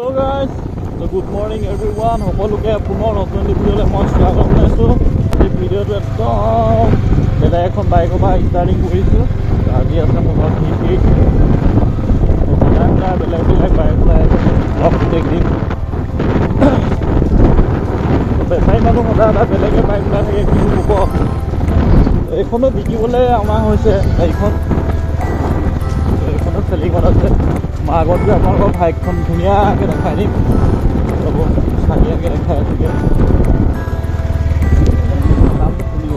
Hello guys, so good morning everyone. সকলোকে পুনৰ নতুন ভিডিঅ'লৈ মই স্বাগতম জনাইছোঁ। এই ভিডিঅ'টো একদম বেলেগ এখন বাইকৰ পৰা ষ্টাৰ্টিং কৰিছোঁ। আজি আছে মোৰ ঘৰত বেলেগ বেলেগ বাইক ওলাই আছে ব্লগ প্ৰত্যেকদিন। বেচাৰী মানুহ সদায় এটা বেলেগে বাইক ওলাই থাকে, কি হ'ব। এইখনো বিকিবলৈ আমাৰ হৈছে গাড়ীখন। এইখনো চেলিঙত আছে। মই আগত গৈ আপোনালোকৰ বাইকখন ধুনীয়াকৈ দেখাই দিম। ৰ'ব চাৰিয়াকৈ দেখাই আছোঁগৈ। নামটো খুলিব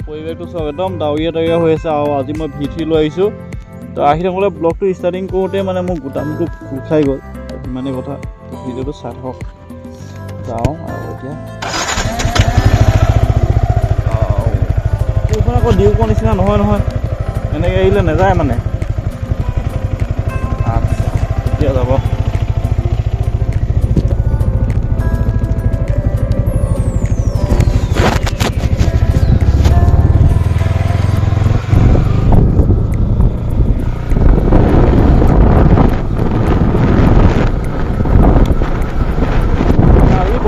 পৰিৱেশটো চব একদম ডাৱৰীয়া হৈ আছে। আৰু আজি মই V3 লৈ আহিছোঁ। তো আহি থাকোঁতে ব্লগটো ষ্টাৰ্টিং কৰোঁতে মানে মোৰ গুদামটো খোল খাই গ'ল। ইমানেই কথা। ভিডিঅ'টো চাই থাকক। যাওঁ আৰু এতিয়া এইখন আকৌ ডিউকৰ নিচিনা নহয় এনেকৈ আহিলে নাযায় মানে। এতিয়া যাব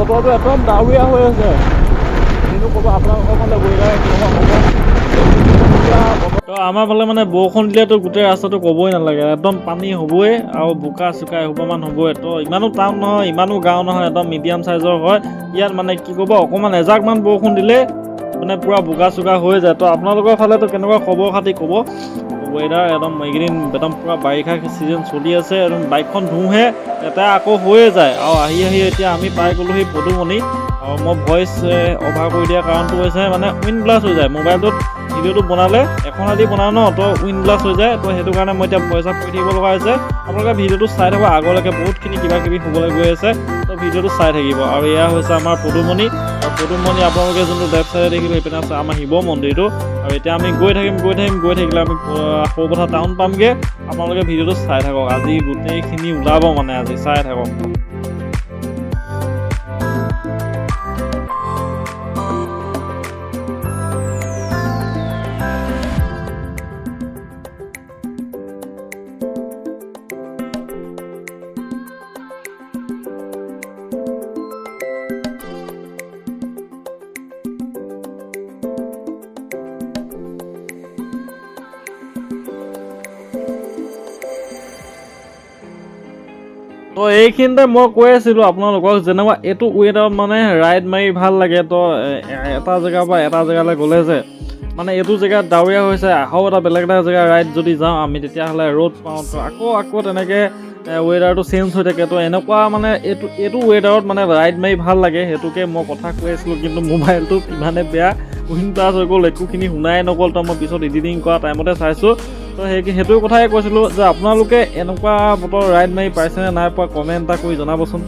বতৰটো একদম ডাৱৰীয়া হৈ আছে। কিন্তু ক'ব আপোনালোকৰ ফালে ৱেডাৰ কেনেকুৱা হ'ব। তো আমাৰ ফালে মানে বৰষুণ দিলেতো গোটেই ৰাস্তাটো ক'বই নালাগে, একদম পানী হ'বই আৰু বোকা চোকা এসোপামান হ'বই। তো ইমানো টাউন নহয়, ইমানো গাঁও নহয়, একদম মিডিয়াম চাইজৰ হয়। ইয়াত মানে কি ক'ব, অকণমান এজাকমান বৰষুণ দিলে মানে পূৰা বোকা চোকা হৈ যায়। তো আপোনালোকৰ ফালেতো কেনেকুৱা খবৰ খাতি ক'ব। ৱেডাৰ একদম এইকেইদিন একদম পূৰা বাৰিষা ছিজন চলি আছে। একদম বাইকখন ধুওঁহে এটা আকৌ হৈয়ে যায়। আৰু আহি এতিয়া আমি পাই গ'লোহি পদুমণি। আৰু মই ভইচ অভাৰ কৰি দিয়াৰ কাৰণটো হৈছে মানে উইণ্ড ব্লাষ্ট হৈ যায় মোবাইলটোত। ভিডিঅ'টো বনালে এখন আদি বনাওঁ ন, তো উইণ্ড ব্লাষ্ট হৈ যায়। তো সেইটো কাৰণে মই এতিয়া ভইচ অফ কৰি থাকিব লগা হৈছে। আপোনালোকে ভিডিঅ'টো চাই থাকক, আগলৈকে বহুতখিনি কিবা কিবি হ'বলৈ গৈ আছে। তো ভিডিঅ'টো চাই থাকিব। আৰু এয়া হৈছে আমাৰ পদুমণি। আৰু পদুমণি আপোনালোকে যোনটো লেফ্ট চাইডে দেখিব সেইপিনে আছে আমাৰ শিৱ মন্দিৰটো। আৰু এতিয়া আমি গৈ থাকিলে আমি সৰুপথাৰ টাউন পামগৈ। আপোনালোকে ভিডিঅ'টো চাই থাকক। আজি গোটেইখিনি ওলাব মানে, আজি চাই থাকক। তো এইখিনিতে মই কৈ আছিলোঁ আপোনালোকক, যেনেকুৱা এইটো ৱেডাৰত মানে ৰাইড মাৰি ভাল লাগে। তো এটা জেগাৰ পৰা এটা জেগালৈ গ'লে যে মানে এইটো জেগাত ডাৱৰীয়া হৈছে, আকৌ এটা বেলেগ এটা জেগা ৰাইড যদি যাওঁ আমি, তেতিয়াহ'লে ৰ'দ পাওঁ। তো আকৌ তেনেকৈ ৱেডাৰটো চেঞ্জ হৈ থাকে। তো এনেকুৱা মানে এইটো ৱেডাৰত মানে ৰাইড মাৰি ভাল লাগে। সেইটোকে মই কথা কৈ আছিলোঁ। কিন্তু মোবাইলটো ইমানে বেয়া, উইণ্ড ব্লাষ্ট হৈ গ'ল, একোখিনি শুনাই নগ'ল। তো মই পিছত এডিটিং কৰা টাইমতে চাইছোঁ। তো সেইটো কথাই কৈছিলোঁ যে আপোনালোকে এনেকুৱা বতৰ ৰাইড মাৰি পাইছেনে নাই পোৱা, কমেণ্ট এটা কৰি জনাবচোন।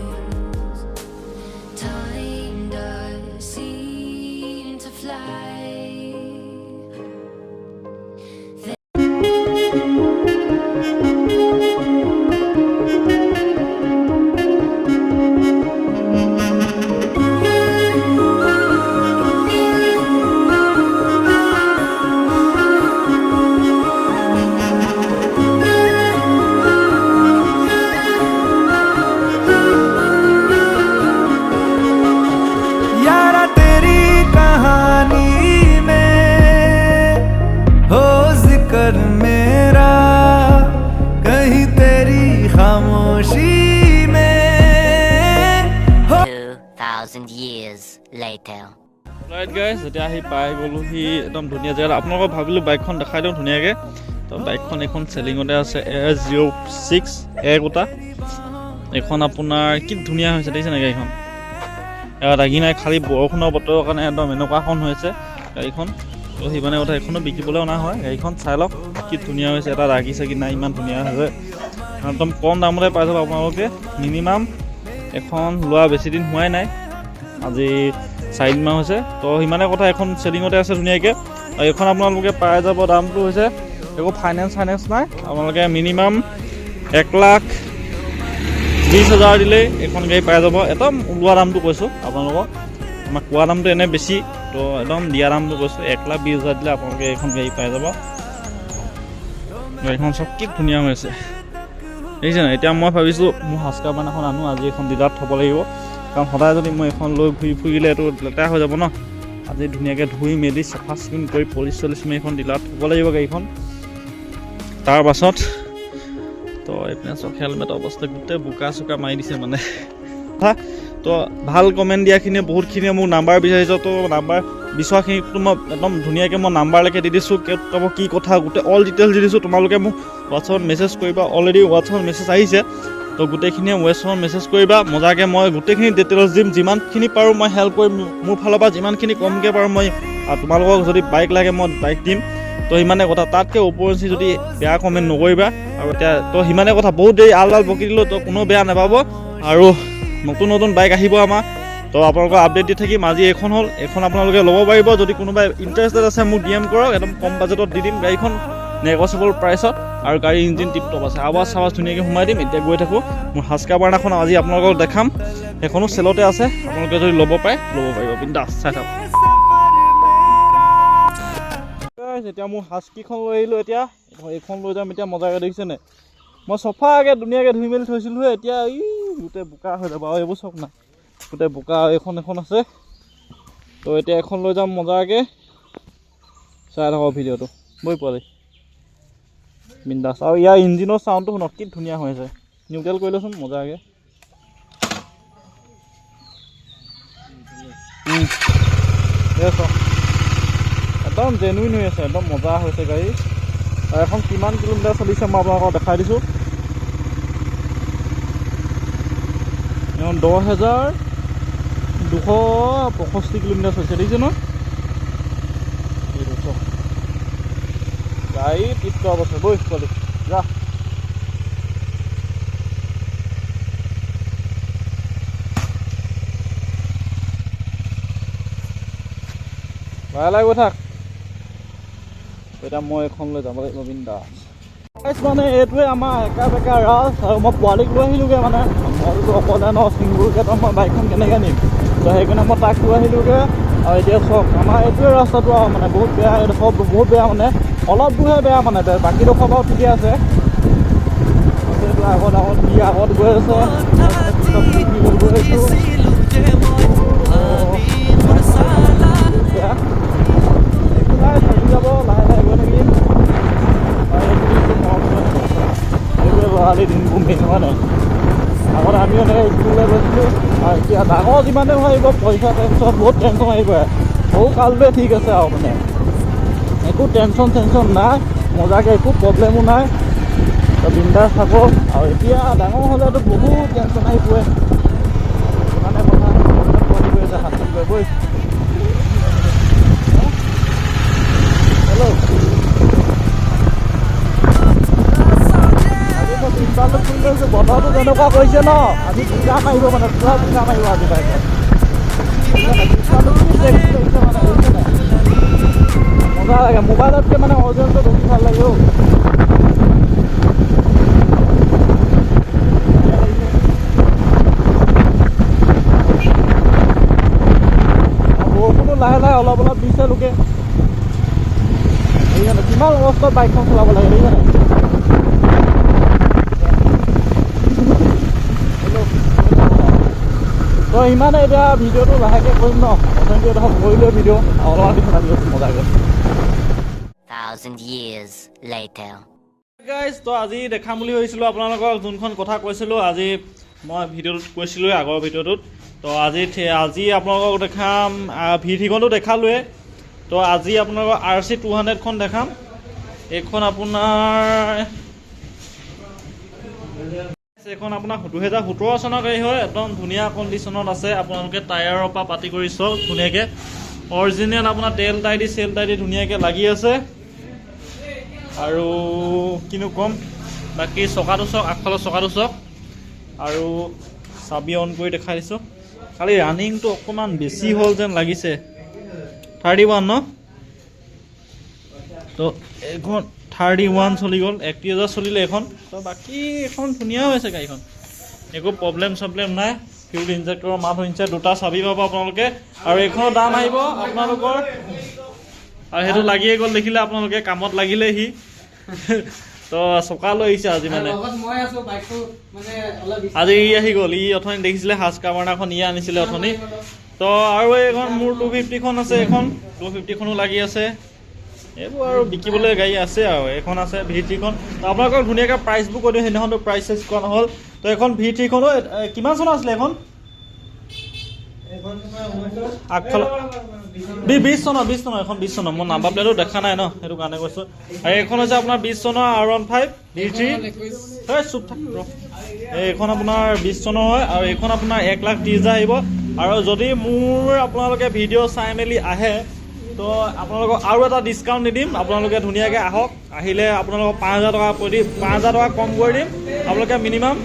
ৰাইট গাইজ, এতিয়া আহি পাই গ'লোহি একদম ধুনীয়া জেগাত। আপোনালোকক ভাবিলোঁ বাইকখন দেখাই দিওঁ ধুনীয়াকৈ। তো বাইকখন এইখন চেলিঙতে আছে, AS06 একোটা। এইখন আপোনাৰ কি ধুনীয়া হৈছে দেখিছে নাই গাড়ীখন। দাগি নাই, খালী বৰষুণৰ বতৰৰ কাৰণে একদম এনেকুৱাখন হৈছে গাড়ীখন। তো সিমানে কথা, এইখনো বিকিবলৈ অনা হয়। গাড়ীখন চাই লওক কি ধুনীয়া হৈছে, এটা দাগি চাগি নাই, ইমান ধুনীয়া হৈছে। একদম কম দামতে পাই যাব আপোনালোকে। মিনিমাম এখন লোৱা বেছি দিন হোৱাই নাই, আজি 4 দিনমান হৈছে। তো সিমানে কথা, এখন চেলিঙতে আছে ধুনীয়াকৈ। আৰু এইখন আপোনালোকে পাই যাব, দামটো হৈছে একো ফাইনেন্স নাই। আপোনালোকে মিনিমাম 1,20,000 দিলেই এখন গাড়ী পাই যাব। একদম ওলোৱা দামটো কৈছোঁ আপোনালোকক, আমাক কোৱা দামটো এনে বেছি। তো তো একদম দিয়া দামটো কৈছোঁ 1,20,000 দিলে আপোনালোকে এইখন গাড়ী পাই যাব। গাড়ীখন চব কি ধুনীয়া হৈ আছে দেখিছে নাই। এতিয়া মই ভাবিছোঁ মোৰ হাস্কাৰবান এখন আনো, আজি এখন ডিলাৰত থ'ব লাগিব, কাৰণ সদায় যদি মই এখন লৈ ঘূৰি ফুৰিলে এইটো লেতেৰা হৈ যাব ন। আজি ধুনীয়াকৈ ধুই মেলি চাফা চিকুণ কৰি পলিচ চলিচ মাৰি এখন ডিলাৰত থ'ব লাগিব গাড়ীখন। তাৰ পাছত তো এইপিনে চব হেলমেটৰ অৱস্থা গোটেই বোকা চোকা মাৰি দিছে মানে। তো ভাল কমেণ্ট দিয়াখিনিয়ে বহুতখিনিয়ে মোক নাম্বাৰ বিচাৰিছোঁ, তো নাম্বাৰ বিচৰাখিনিকতো মই একদম ধুনীয়াকৈ মই নাম্বাৰলৈকে দি দিছোঁ, ক'ব কি কথা গোটেই অল ডিটেইলছ দি দিছোঁ। তোমালোকে মোক হোৱাটছআপত মেছেজ কৰিবা, অলৰেডি হোৱাটছআপত মেছেজ আহিছে, তো গোটেইখিনিয়ে হোৱাটছআপত মেছেজ কৰিবা। মজাকৈ মই গোটেইখিনি ডিটেইলছ দিম, যিমানখিনি পাৰোঁ মই হেল্প কৰিম, মোৰ ফালৰ পৰা যিমানখিনি কমকৈ পাৰোঁ মই, আৰু তোমালোকক যদি বাইক লাগে মই বাইক দিম। তো সিমানে কথা, তাতকৈ ওপৰঞ্চি যদি বেয়া কমেণ্ট নকৰিবা। আৰু এতিয়া তো সিমানে কথা, বহুত দেৰি আল বকি দিলোঁ, তো কোনো বেয়া নাপাব। আৰু নতুন নতুন বাইক আহিব আমাৰ, তো আপোনালোকক আপডেট দি থাকিম। আজি এইখন হ'ল, এইখন আপোনালোকে ল'ব পাৰিব। যদি কোনোবাই ইণ্টাৰেষ্টেড আছে মোক DM কৰক, একদম কম বাজেটত দি দিম গাড়ীখন, নেগচিয়েবল প্ৰাইচত। আৰু গাড়ীৰ ইঞ্জিন টিপটপ আছে, আৱাজ ধুনীয়াকৈ সোমাই দিম। এতিয়া গৈ থাকোঁ, মোৰ হাস্কাৰবাৰ্ণাখন আজি আপোনালোকক দেখাম, সেইখনো চেলতে আছে, আপোনালোকে যদি ল'ব পাৰে ল'ব পাৰিব, বিন্দাছ চাই থাকক। এতিয়া মোৰ হাস্কিখন লৈ আহিলোঁ, এতিয়া এইখন লৈ যাম এতিয়া মজাকৈ, দেখিছেনে মই চফাকৈ ধুনীয়াকৈ ধুই মেলি থৈছিলোঁ, এতিয়া গোটেই বোকা হৈ যাব। আৰু এইবোৰ চব নাই, গোটেই বোকা। এখন আছে, তো এতিয়া এখন লৈ যাম মজাকৈ, চাই থাকক ভিডিঅ'টো বৈ পোৱালি বিন্দাছ। আৰু ইয়াৰ ইঞ্জিনৰ চাউণ্ডটো শুনক কি ধুনীয়া হৈ আছে। নিউট্ৰেল কৰি লৈচোন মজাকৈ। একদম জেনুইন হৈ আছে, একদম মজা হৈছে গাড়ী। আৰু এখন কিমান কিলোমিটাৰ চলিছে মই আপোনালোকক দেখাই দিছোঁ। এখন 10,265 কিলোমিটাৰ চলিছে, দেখিছে ন। গাড়ী টিপটপ আছে, বৈ পোৱালি যা। ভাই গৈ থাক। এতিয়া মই এখন লৈ যাব লাগিব বিন্দাছ। মানে এইটোৱে আমাৰ একা বেকা ৰাজ, আৰু মই পোৱালিক লৈ আহিলোঁগৈ। মানে মইতো অকলে ন, ছিংগুলকৈ তো মই বাইকখন কেনেকৈ নিম, তো সেইকাৰণে মই তাক লৈ আহিলোঁগৈ। আৰু এতিয়া চব আমাৰ এইটোৱে ৰাস্তাটো, আৰু মানে বহুত বেয়া, এইডোখৰ বহুত বেয়া, মানে অলপ দূৰহে বেয়া, মানে বাকীডোখৰ বাৰু ঠিকে আছে। এইটো আগত কি আগত গৈ আছে, গৈ আছোঁ। থাকি যাব, লাহে লাহে গৈ থাকিম। এইটোৱে লৰালি দিনবোৰ মেইন হয় নাই। আগত আমি এনেকৈ স্কুললৈ গৈছিলোঁ, আৰু এতিয়া ডাঙৰ যিমানে আহিব পইচা টেনশ্যন, বহুত টেনশ্যন আহিব। সৰু কালটোৱে ঠিক আছে, আৰু মানে একো টেনশ্যন নাই, মজাকৈ একো প্ৰব্লেমো নাই, তো বিন্দাছ থাকক। আৰু এতিয়া ডাঙৰ হ'লেতো বহুত টেনশ্যন আহি পৰে, মানে কথা পোৱালি গৈ আছে হাতত গৈ বৈ। হেল্ল', আজি মই তিনিবাৰলৈ ফোন কৰিছোঁ, বতৰটো যেনেকুৱা কৰিছে ন, আজি বোকা মাৰিব, মানে পুৰা বোকা মাৰিব আজি বাইকত। মজা লাগে, মোবাইলতকৈ মানে অৰিজিনেলটো বেছি ভাল লাগে। বৰষুণো লাহে লাহে অলপ অলপ দিছে লোকে, সেইকাৰণে কিমান কষ্টত বাইকখন চলাব লাগে সেইকাৰণে। তো ইমানে, এতিয়া ভিডিঅ'টো লাহেকৈ কৰিম ন, অথনিটো এডোখৰ কৰিলোৱে ভিডিঅ', অলপ পিছত আহি আছোঁ মজাকৈ। গাইজ, তো আজি দেখাম বুলি ভাবিছিলোঁ আপোনালোকক, যোনখন কথা কৈছিলোঁ আজি মই ভিডিঅ'টোত কৈছিলোঁৱে আগৰ ভিডিঅ'টোত। তো আজি আপোনালোকক দেখাম, V3খনটো দেখালোৱে। তো আজি আপোনালোকক RC 200খন দেখাম। এইখন আপোনাৰ 2017 চনৰ গাড়ী হয়, একদম ধুনীয়া কণ্ডিশ্যনত আছে। আপোনালোকে টায়াৰৰ পৰা পাতি কৰি চাওক ধুনীয়াকৈ, অৰিজিনেল আপোনাৰ তেল টাইডি চেল টাইডি ধুনীয়াকৈ লাগি আছে। আৰু কিনো ক'ম, বাকী চকাটো চাওক, আগফালৰ চকাটো চাওক। আৰু চাবি অন কৰি দেখাই দিছোঁ, খালি ৰানিংটো অকণমান বেছি হ'ল যেন লাগিছে, 31 ন। তো এইখন 31 চলি গ'ল, 31,000 চলিলে এইখন। তো বাকী এখন ধুনীয়া হৈছে গাড়ীখন, একো প্ৰব্লেম নাই। ফিউল ইনজেক্টৰৰ মাত শুনিছে, দুটা চাবি পাব আপোনালোকে। আৰু এইখনৰ দাম আহিব আপোনালোকৰ, আৰু সেইটো লাগিয়ে গ'ল দেখিলে আপোনালোকে, কামত লাগিলে সি তো চকা লৈ আহিছে আজি মানে আজি ই আহি গ'ল। ই অথনি দেখিছিলে হাজ কাভাৰ্নাখন ই আনিছিলে অথনি। তো আৰু এইখন মোৰ 250খন আছে, এইখন 250খনো লাগি আছে। এইবোৰ আৰু বিকিবলৈ গাড়ী আছে আৰু এইখন আছে V3খন। তো আপোনালোকক ধুনীয়াকৈ প্ৰাইচবোৰ কৈ দিওঁ, সেইদিনাখনতো প্ৰাইচ চেঞ্জ কৰা নহ'ল। তো এইখন V3খনো কিমান চনৰ আছিলে এইখন? আগফালে 20 চনৰ এখন 20 চনৰ। মই নাম্বাৰ প্লেটো দেখা নাই ন, সেইটো কাৰণে কৈছোঁ। আৰু এইখন হৈছে আপোনাৰ 20 চনৰ R15 V3। চুপ থাক, এইখন আপোনাৰ 20 চনৰ হয়। আৰু এইখন আপোনাৰ 1,30,000 আহিব। আৰু যদি মোৰ আপোনালোকে ভিডিঅ' চাই মেলি আহে তো আপোনালোকক আৰু এটা ডিছকাউণ্ট দি দিম। আপোনালোকে ধুনীয়াকৈ আহক, আহিলে আপোনালোকক 5,000 টকা কৰি দিম, 5,000 টকা কম কৰি দিম। আপোনালোকে মিনিমাম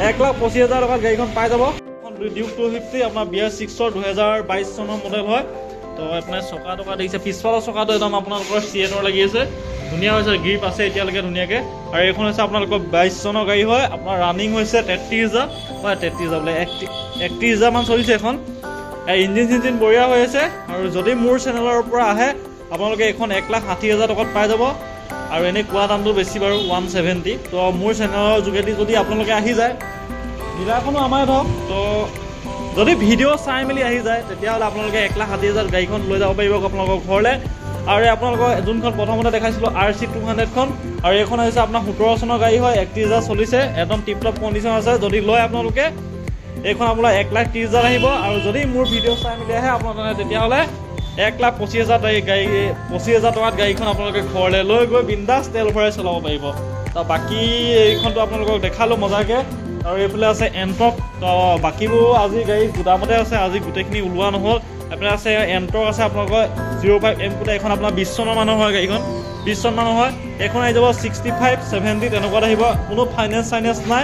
1,25,000 টকাত গাড়ীখন পাই যাব। ডিউক 250 আপোনাৰ BR6ৰ 2022 চনৰ মডেল হয়। তো আপোনাৰ চকা টকা দেখিছে, পিছফালৰ চকাটো একদম আপোনালোকৰ C8ৰ লাগি আছে, ধুনীয়া হৈছে, গ্ৰিপ আছে এতিয়ালৈকে ধুনীয়াকৈ। আৰু এইখন হৈছে আপোনালোকৰ 22 চনৰ গাড়ী হয়। আপোনাৰ ৰানিং হৈছে 33,000 হয়, 33,000 বোলে 31,000 মান চলিছে এইখন। ইঞ্জিন চিঞ্জিন বঢ়িয়া হৈ আছে। আৰু যদি মোৰ চেনেলৰ পৰা আহে আপোনালোকে এইখন 1,60,000 টকাত পাই যাব। আৰু এনেই কোৱা দামটো বেছি বাৰু 170। তো মোৰ চেনেলৰ যোগেদি যদি আপোনালোকে আহি যায়, ডিলাৰখনো আমাৰ ধৰক, তো যদি ভিডিঅ' চাই মেলি আহি যায় তেতিয়াহ'লে আপোনালোকে 1,60,000 গাড়ীখন লৈ যাব পাৰিব আপোনালোকৰ ঘৰলৈ। আৰু আপোনালোকৰ যোনখন প্ৰথমতে দেখাইছিলোঁ RC200খন, আৰু এইখন হৈছে আপোনাৰ 17 চনৰ গাড়ী হয়, 31,000 চলিছে, একদম টিপটপ কণ্ডিশ্যন আছে। যদি লয় আপোনালোকে এইখন আপোনাৰ 1,30,000 আহিব। আৰু যদি মোৰ ভিডিঅ' চাই মেলি আহে আপোনালোকে তেতিয়াহ'লে 1,25,000 টকাত গাড়ীখন আপোনালোকে ঘৰলৈ লৈ গৈ বিন্দাছ তেল ভৰাই চলাব পাৰিব। তো বাকী এইখনটো আপোনালোকক দেখালোঁ মজাকৈ। আৰু এইফালে আছে এণ্টক। তো বাকীবোৰ আজি গাড়ী গুদামতে আছে, আজি গোটেইখিনি ওলোৱা নহ'ল। এইফালে আছে এণ্টক আছে আপোনালোকৰ 05 M কোটা, এইখন আপোনাৰ 20 চনৰ মানৰ হয়, গাড়ীখন 20 চন মানৰ হয়। এইখন আহি যাব 65, 70 তেনেকুৱাত আহিব। কোনো ফাইনেন্স চাইনেন্স নাই,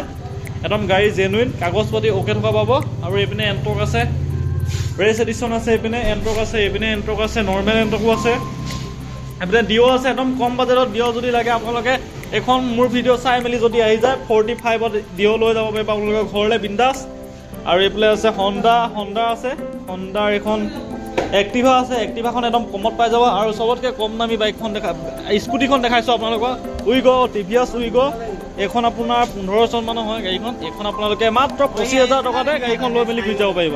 একদম গাড়ী জেনুইন, কাগজ পাতি অ'কে থকা পাব। আৰু এইপিনে এণ্টক আছে, ৰেচ এডিশ্যন আছে, এইপিনে এণ্টক আছে, এইপিনে এণ্টক আছে, নৰ্মেল এণ্টকো আছে, এইপিনে ডিঅ' আছে। একদম কম বাজেটত ডিঅ' যদি লাগে আপোনালোকে এইখন মোৰ ভিডিঅ' চাই মেলি যদি আহি যায় 45ত ডিঅ' লৈ যাব পাৰিব আপোনালোকৰ ঘৰলৈ বিন্দাছ। আৰু এইফালে আছে হণ্ডা আছে, হণ্ডাৰ এইখন এক্টিভা আছে, এক্টিভাখন একদম কমত পাই যাব। আৰু চবতকৈ কম দামী বাইকখন স্কুটিখন দেখাইছোঁ আপোনালোকক, উইগ' TVS উইগ'। এইখন আপোনাৰ 15 চন মানৰ হয় গাড়ীখন। এইখন আপোনালোকে মাত্ৰ 25,000 টকাতে গাড়ীখন লৈ মেলি গুচি যাব পাৰিব।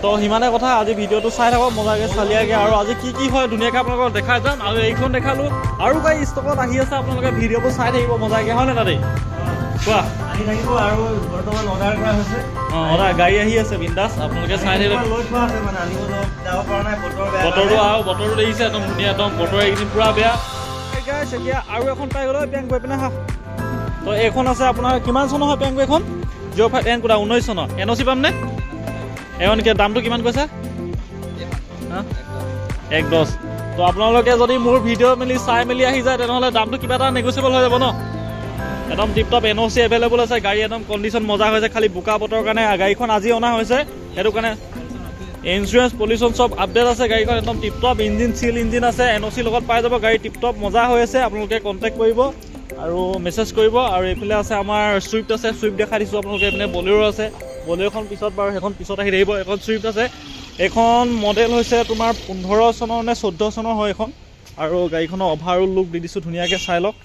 তো সিমানে কথা। আজি ভিডিঅ'টো চাই থাকক মজাকৈ চালিয়াকৈ। আৰু আজি কি হয় ধুনীয়াকৈ আপোনালোকক দেখাই যাম। আৰু এইখন দেখালোঁ, আৰু গাড়ী ষ্টকত আহি আছে, আপোনালোকে ভিডিঅ'বোৰ চাই থাকিব মজাকৈ, হয় নে দাদা? কোৱা আহি থাকিব। আৰু বৰ্তমান অৰ্ডাৰ কৰা হৈছে, গাড়ী আহি আছে বিন্দাছ, আপোনালোকে চাই থাকিব। লৈ থোৱা আছে মানে, আনিব যাব পৰা নাই, বতৰটো দেখিছে একদম ধুনীয়া, একদম বতৰ এইকেইদিন পুৰা বেয়া। এতিয়া আৰু এখন পাই গ'লো, পেংক গৈ পিনে হা। তো এইখন আছে আপোনাৰ কিমান চনৰ হয় পেংক? এইখন 05 M কোটা 19 চনৰ। NOC পামনে? এইখন কি দামটো কিমান কৈছা? 1,10। তো আপোনালোকে যদি মোৰ ভিডিঅ' মেলি চাই মেলি আহি যায় তেনেহ'লে দামটো কিবা এটা নেগচিয়েবল হৈ যাব ন। একদম টিপটপ NOC এভেইলেবল আছে, গাড়ী একদম কণ্ডিশ্যন মজা হৈছে। খালি বোকা বতৰৰ কাৰণে গাড়ীখন আজি অনা হৈছে, সেইটো কাৰণে ইঞ্চুৰেঞ্চ পলিউশ্যন চব আপডেট আছে। গাড়ীখন একদম টিপটপ, ইঞ্জিন চিল ইঞ্জিন আছে, NOC লগত পাই যাব। গাড়ী টিপটপ মজা হৈ আছে, আপোনালোকে কণ্টেক্ট কৰিব আৰু মেছেজ কৰিব। আৰু এইফালে আছে আমাৰ চুইফ্ট আছে, চুইফ্ট দেখাই দিছোঁ আপোনালোকে। এইপিনে বলেৰো আছে, বলেৰোখন পিছত বাৰু, সেইখন পিছত আহি থাকিব। এখন চুইফ্ট আছে, এইখন মডেল হৈছে তোমাৰ 15 চনৰ নে 14 চনৰ হয় এইখন। আৰু গাড়ীখনৰ অভাৰঅল লুক দি দিছোঁ, ধুনীয়াকৈ চাই লওক।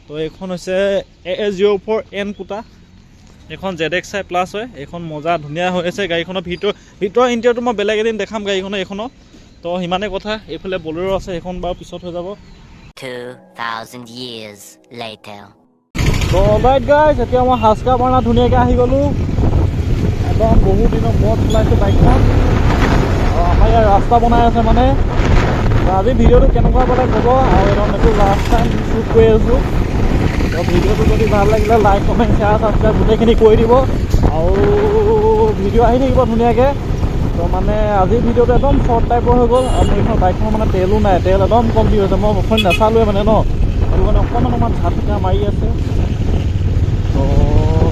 তো এইখন হৈছে AS04 N কোটা, এইখন ZXi প্লাছ হয়। এইখন মজা ধুনীয়া হৈ আছে। গাড়ীখনৰ ভিতৰৰ ইণ্টেৰিয়ৰটো মই বেলেগ এদিন দেখাম গাড়ীখনৰ এইখনৰ। তো সিমানে কথা। এইফালে বলেৰো আছে, সেইখন বাৰু পিছত হৈ যাব। 2,000 years later. তো অলৰাইট গাইজ, এতিয়া মই হাজ কাভাৰ্না ধুনীয়াকৈ আহি গ'লোঁ। একদম বহুত দিনৰ মূৰত চলাইছোঁ বাইকখন। আৰু আমাৰ ইয়াৰ ৰাস্তা বনাই আছে মানে। আজি ভিডিঅ'টো কেনেকুৱা পালে ক'ব। আৰু একদম এইটো লাষ্ট টাইম শ্বুট কৰি আছোঁ। তো ভিডিঅ'টো যদি ভাল লাগিলে লাইক কমেণ্ট শ্বেয়াৰ ছাবস্ক্ৰাইব গোটেইখিনি কৰি দিব। আৰু ভিডিঅ' আহি থাকিব ধুনীয়াকৈ। তো মানে আজিৰ ভিডিঅ'টো একদম শ্বৰ্ট টাইপৰ হৈ গ'ল। আৰু মোৰ এইখন বাইকখনৰ মানে তেলো নাই, তেল একদম কম দি হৈছে। মই মুখখন নাচালোৱে মানে ন, সেইটো কাৰণে অকণমান ঝাটকা মাৰি আছে। তো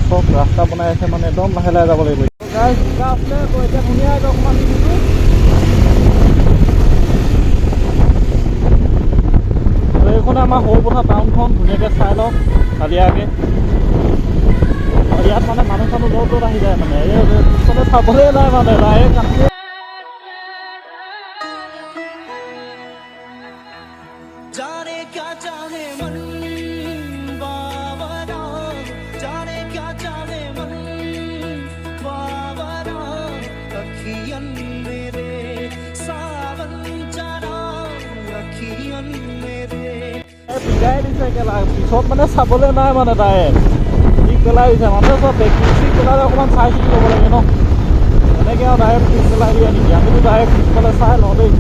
চব ৰাস্তা বনাই আছে মানে, একদম লাহে লাহে যাব লাগিব। গাইজ বোকা আছিলে, তো এতিয়া ধুনীয়াকৈ অকণমান দি দিছোঁ। এইখনে আমাৰ সৰুপথাৰ টাউনখন, ধুনীয়াকৈ চাই লওক চালিয়াকৈ। ইয়াত মানে মানুহ চানুহ য'ত আহি যায় মানে পিছতে চাবলৈ নাই মানে ডাইৰেক্ট কাটি जाने क्या चाहे मन बावरा जाने क्या चाहे मन बावरा अखियन मेरे सावन चरा अखियन मेरे পিকাই দিছে কেলা পিছত মানে চাবলৈ নাই মানে ডাইৰেক্ট পিক পেলাই দিছে মানুহে চব পিক পেলালে অকণমান চাই চিতি ল'ব লাগে ন এনেকৈ আৰু ডাইৰেক্ট পিক পেলাই দিয়ে নেকি আমিতো ডাইৰেক্ট পিছফালে চাই লওঁ দেই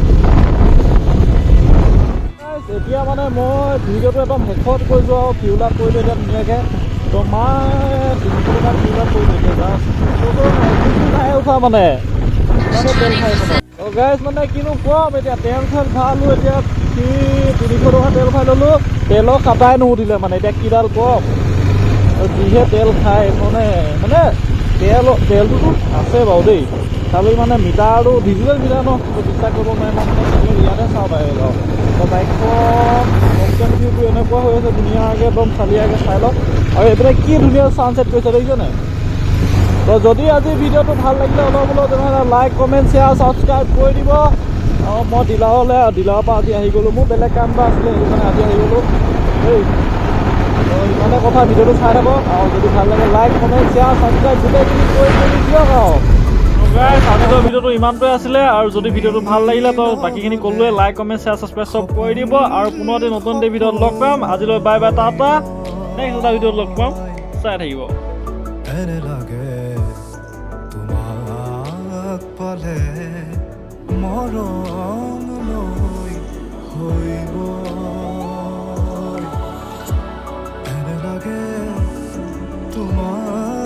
এতিয়া মানে মই ভিডিঅ'টো একদম শেষত কৰিছোঁ আৰু ফিউল আপ কৰিলোঁ এতিয়া ধুনীয়াকৈ তোমাৰ 300 টকা ফিউল আপ কৰিলোঁ এতিয়া জাষ্ট নাই উঠা মানে ইমানে তেল খাই মানে গাইজ মানে কিনো কম এতিয়া তেল চেল ভালো এতিয়া 300 টকা তেল খাই ল'লোঁ তেলৰ কাটাই নুঠিলে মানে এতিয়া কিডাল কম আৰু যিহে তেল খায় মানে তেলটোতো আছে বাৰু দেই খালি মানে মিটাৰটো ডিজিটেল মিটাৰ ন বিশ্বাস কৰিব নোৱাৰে মই মানে ইয়াতে চাওঁ বাইক আৰু বাইকখন অপশ্যন ভিউটো এনেকুৱা হৈ আছে ধুনীয়াকৈ একদম চালিয়াকৈ চাই লওক আৰু এইপিনে কি ধুনীয়া ছানছেট কৰিছে দেখিছেনে তো যদি আজি ভিডিঅ'টো ভাল লাগিলে অলপ তেনেহ'লে লাইক কমেণ্ট শ্বেয়াৰ ছাবস্ক্ৰাইব কৰি দিব আৰু মই ডিলাৰৰ পৰা আজি আহি গ'লোঁ মোৰ বেলেগ কাম এটা আছিলে সেইটো কাৰণে আজি আহি গ'লোঁ দেই তো ইমানে কথা ভিডিঅ'টো চাই থাকক আৰু যদি ভাল লাগে লাইক কমেণ্ট শ্বেয়াৰ ছাবস্ক্ৰাইব গোটেইখিনি কৰি মেলি দিয়ক আৰু গাইজ আজিৰ ভিডিঅ'টো ইমানটোৱে আছিলে আৰু যদি ভিডিঅ'টো ভাল লাগিলে তো বাকীখিনি ক'লোৱে লাইক কমেণ্ট শ্বেয়াৰ ছাবস্ক্ৰাইব চব কৰি দিব আৰু পুনৰ এটি নতুন ভিডিঅ'ত লগ পাম আজিলৈ বাই বাই টাটা নেক্সট এটা ভিডিঅ'ত লগ পাম চাই থাকিব